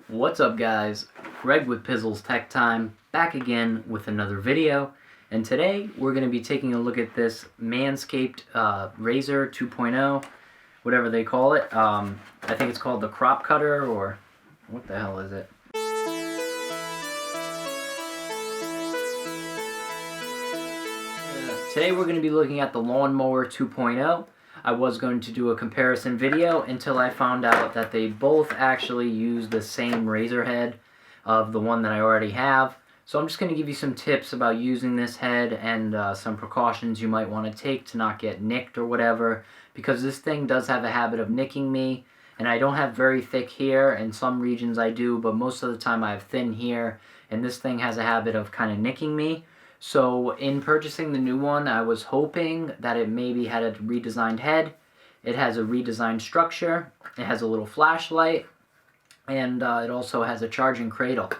What's up, guys? Greg with Pizzles Tech Time, back again with another video. And today we're going to be taking a look at this Manscaped Razor 2.0, whatever they call it. I think it's called the Crop Cutter, or what the hell is it? Today we're going to be looking at the Lawnmower 2.0. I was going to do a comparison video until I found out that they both actually use the same razor head of the one that I already have. So I'm just going to give you some tips about using this head and some precautions you might want to take to not get nicked or whatever, because this thing does have a habit of nicking me, and I don't have very thick hair. In some regions I do, but most of the time I have thin hair, and this thing has a habit of kind of nicking me. So in purchasing the new one, I was hoping that it maybe had a redesigned head. It has a redesigned structure. It has a little flashlight, and it also has a charging cradle.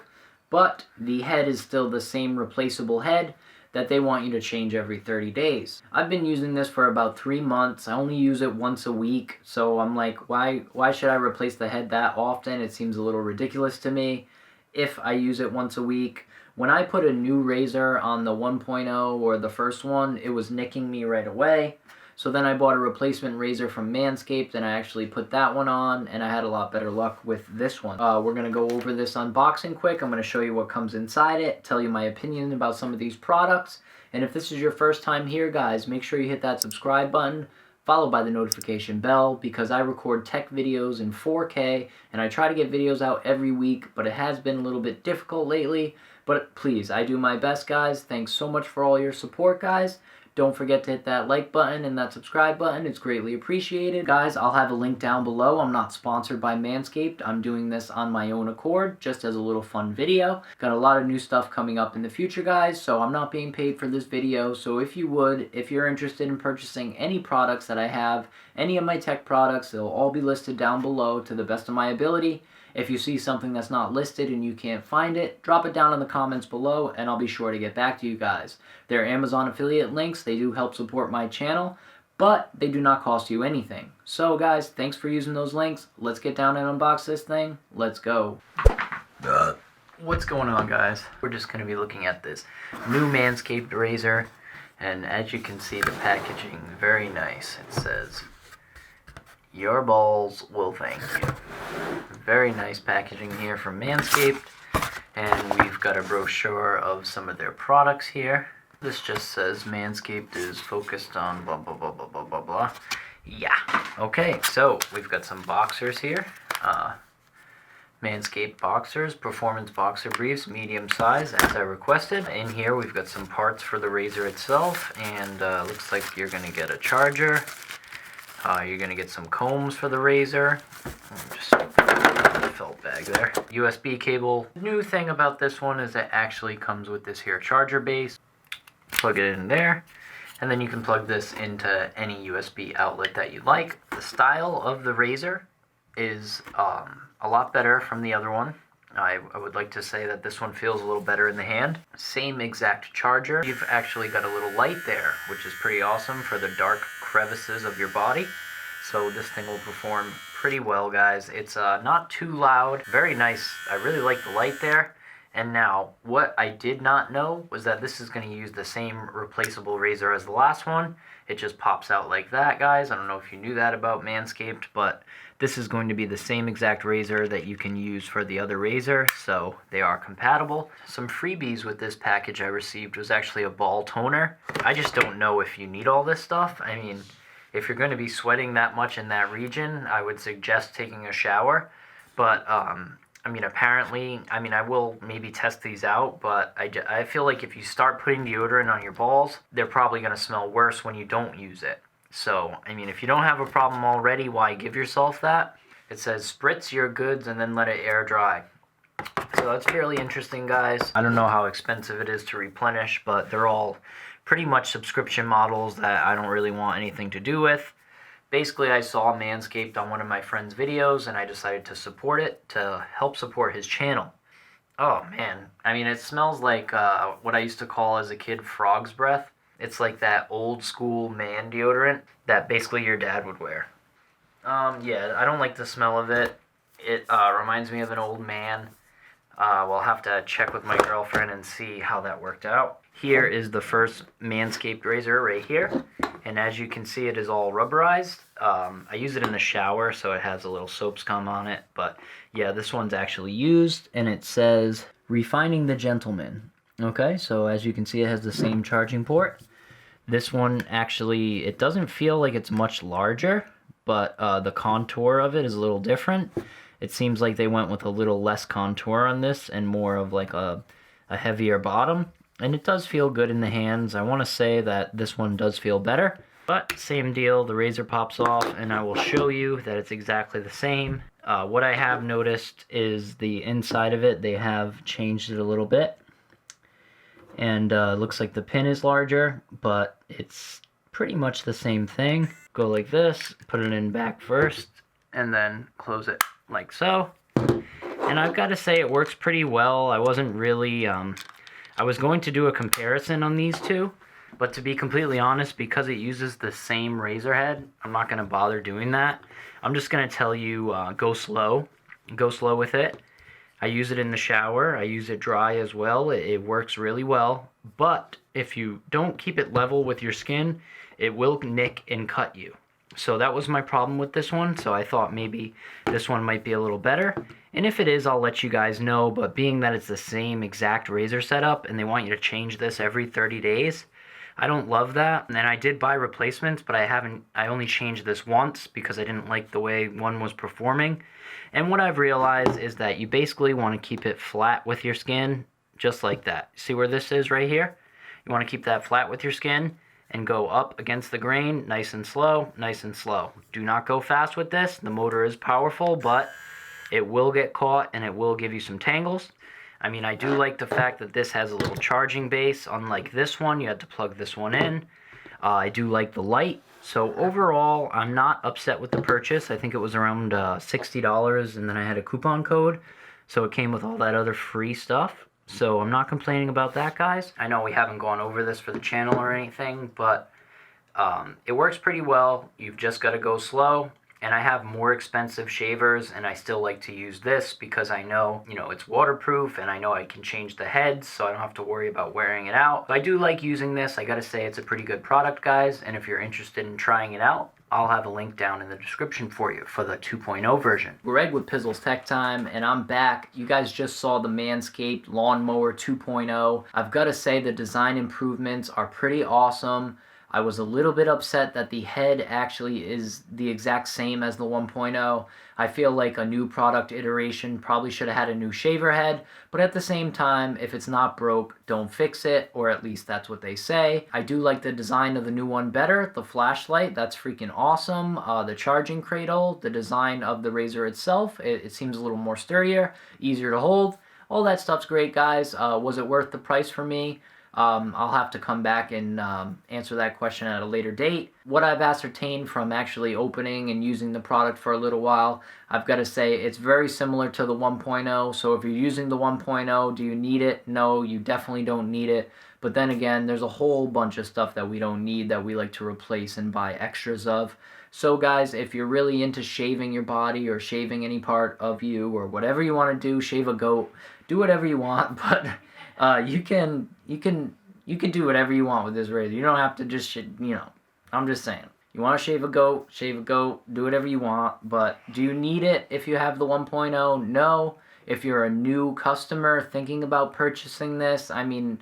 But the head is still the same replaceable head that they want you to change every 30 days. I've been using this for about 3 months. I only use it once a week, so I'm like, why should I replace the head that often? It seems a little ridiculous to me if I use it once a week. When I put a new razor on the 1.0 or the first one, it was nicking me right away. So then I bought a replacement razor from Manscaped, and I actually put that one on, and I had a lot better luck with this one. We're going to go over this unboxing quick. I'm going to show you what comes inside it, tell you my opinion about some of these products. And if this is your first time here, guys, make sure you hit that subscribe button, followed by the notification bell, because I record tech videos in 4K, and I try to get videos out every week, but it has been a little bit difficult lately. But please, I do my best, guys. Thanks so much for all your support, guys. Don't forget to hit that like button and that subscribe button. It's greatly appreciated. Guys, I'll have a link down below. I'm not sponsored by Manscaped. I'm doing this on my own accord, just as a little fun video. Got a lot of new stuff coming up in the future, guys, so I'm not being paid for this video. So if you're interested in purchasing any products that I have, any of my tech products, they'll all be listed down below to the best of my ability. If you see something that's not listed and you can't find it, drop it down in the comments below, and I'll be sure to get back to you guys. They're Amazon affiliate links. They do help support my channel, but they do not cost you anything. So guys, thanks for using those links. Let's get down and unbox this thing. Let's go. What's going on, guys? We're just going to be looking at this new Manscaped razor, and as you can see, the packaging, very nice. It says, "Your balls will thank you." Very nice packaging here from Manscaped, and we've got a brochure of some of their products here. This just says Manscaped is focused on blah blah blah blah blah blah blah. Yeah. Okay, so we've got some boxers here. Manscaped boxers, performance boxer briefs, medium size, as I requested. In here we've got some parts for the razor itself, and looks like you're going to get a charger. You're going to get some combs for the razor. Just felt bag there. USB cable. The new thing about this one is it actually comes with this here charger base. Plug it in there, and then you can plug this into any USB outlet that you like. The style of the razor is a lot better from the other one. I would like to say that this one feels a little better in the hand. Same exact charger. You've actually got a little light there, which is pretty awesome for the dark crevices of your body. So this thing will perform pretty well, guys. It's not too loud. Very nice. I really like the light there. And now, what I did not know was that this is going to use the same replaceable razor as the last one. It just pops out like that, guys. I don't know if you knew that about Manscaped, but this is going to be the same exact razor that you can use for the other razor, so they are compatible. Some freebies with this package I received was actually a ball toner. I just don't know if you need all this stuff. I mean, if you're going to be sweating that much in that region, I would suggest taking a shower. But, I mean, apparently, I will maybe test these out, but I feel like if you start putting deodorant on your balls, they're probably going to smell worse when you don't use it. So, I mean, if you don't have a problem already, why give yourself that? It says, spritz your goods and then let it air dry. So that's fairly interesting, guys. I don't know how expensive it is to replenish, but they're all pretty much subscription models that I don't really want anything to do with. Basically, I saw Manscaped on one of my friend's videos, and I decided to support it to help support his channel. Oh, man. I mean, it smells like what I used to call as a kid frog's breath. It's like that old school man deodorant that basically your dad would wear. Yeah, I don't like the smell of it. It reminds me of an old man. We'll have to check with my girlfriend and see how that worked out. Here is the first Manscaped razor right here. And as you can see, it is all rubberized. I use it in the shower, so it has a little soap scum on it. But yeah, this one's actually used, and it says, Refining the Gentleman. Okay, so as you can see, it has the same charging port. This one actually, it doesn't feel like it's much larger, but the contour of it is a little different. It seems like they went with a little less contour on this and more of like a heavier bottom. And it does feel good in the hands. I want to say that this one does feel better. But same deal, the razor pops off, and I will show you that it's exactly the same. What I have noticed is the inside of it, they have changed it a little bit. And looks like the pin is larger, but it's pretty much the same thing. Go like this, put it in back first, and then close it like so. And I've got to say it works pretty well. I wasn't really, I was going to do a comparison on these two, but to be completely honest, because it uses the same razor head, I'm not going to bother doing that. I'm just going to tell you, go slow with it. I use it in the shower. I use it dry as well. It works really well. But if you don't keep it level with your skin, it will nick and cut you. So that was my problem with this one. So I thought maybe this one might be a little better. And if it is, I'll let you guys know. But being that it's the same exact razor setup and they want you to change this every 30 days, I don't love that. And then I did buy replacements, but I only changed this once because I didn't like the way one was performing. And what I've realized is that you basically want to keep it flat with your skin, just like that. See where this is right here? You want to keep that flat with your skin and go up against the grain, nice and slow, nice and slow. Do not go fast with this. The motor is powerful, but it will get caught and it will give you some tangles. I mean, I do like the fact that this has a little charging base. Unlike this one, you had to plug this one in. I do like the light. So overall, I'm not upset with the purchase. I think it was around $60, and then I had a coupon code. So it came with all that other free stuff. So I'm not complaining about that, guys. I know we haven't gone over this for the channel or anything, but it works pretty well. You've just got to go slow. And I have more expensive shavers, and I still like to use this because I know, it's waterproof, and I know I can change the heads, so I don't have to worry about wearing it out. But I do like using this. I gotta say, it's a pretty good product, guys, and if you're interested in trying it out, I'll have a link down in the description for you for the 2.0 version. Greg with Pizzle's Tech Time, and I'm back. You guys just saw the Manscaped Lawnmower 2.0. I've got to say the design improvements are pretty awesome. I was a little bit upset that the head actually is the exact same as the 1.0. I feel like a new product iteration probably should have had a new shaver head, but at the same time, if it's not broke, don't fix it, or at least that's what they say. I do like the design of the new one better. The flashlight, that's freaking awesome. The charging cradle, the design of the razor itself, it seems a little more sturdier, easier to hold. All that stuff's great, guys. Was it worth the price for me? I'll have to come back and answer that question at a later date. What I've ascertained from actually opening and using the product for a little while, I've got to say it's very similar to the 1.0. So if you're using the 1.0, do you need it? No, you definitely don't need it. But then again, there's a whole bunch of stuff that we don't need that we like to replace and buy extras of. So guys, if you're really into shaving your body or shaving any part of you or whatever you want to do, shave a goat, do whatever you want, but you can do whatever you want with this razor. You don't have to just, I'm just saying. You want to shave a goat, do whatever you want, but do you need it if you have the 1.0? No. If you're a new customer thinking about purchasing this, I mean,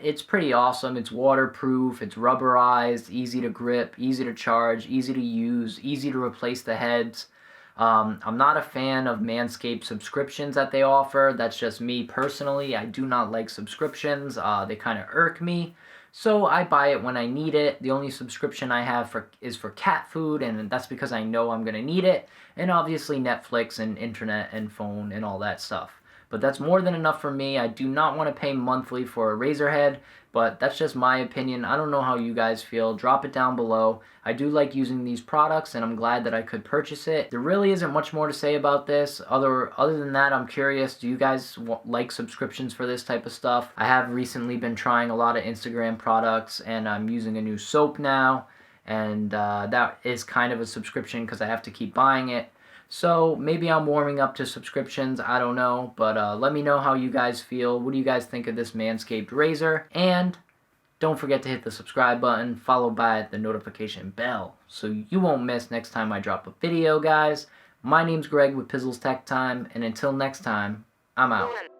it's pretty awesome. It's waterproof, it's rubberized, easy to grip, easy to charge, easy to use, easy to replace the heads. I'm not a fan of Manscaped subscriptions that they offer. That's just me personally. I do not like subscriptions. They kind of irk me. So I buy it when I need it. The only subscription I have is for cat food, and that's because I know I'm going to need it. And obviously Netflix and internet and phone and all that stuff. But that's more than enough for me. I do not want to pay monthly for a razor head, but that's just my opinion. I don't know how you guys feel. Drop it down below. I do like using these products, and I'm glad that I could purchase it. There really isn't much more to say about this. Other than that, I'm curious, do you guys like subscriptions for this type of stuff? I have recently been trying a lot of Instagram products, and I'm using a new soap now, and that is kind of a subscription because I have to keep buying it. So maybe I'm warming up to subscriptions, I don't know, but let me know how you guys feel. What do you guys think of this Manscaped razor? And don't forget to hit the subscribe button, followed by the notification bell, so you won't miss next time I drop a video, guys. My name's Greg with Pizzles Tech Time, and until next time, I'm out.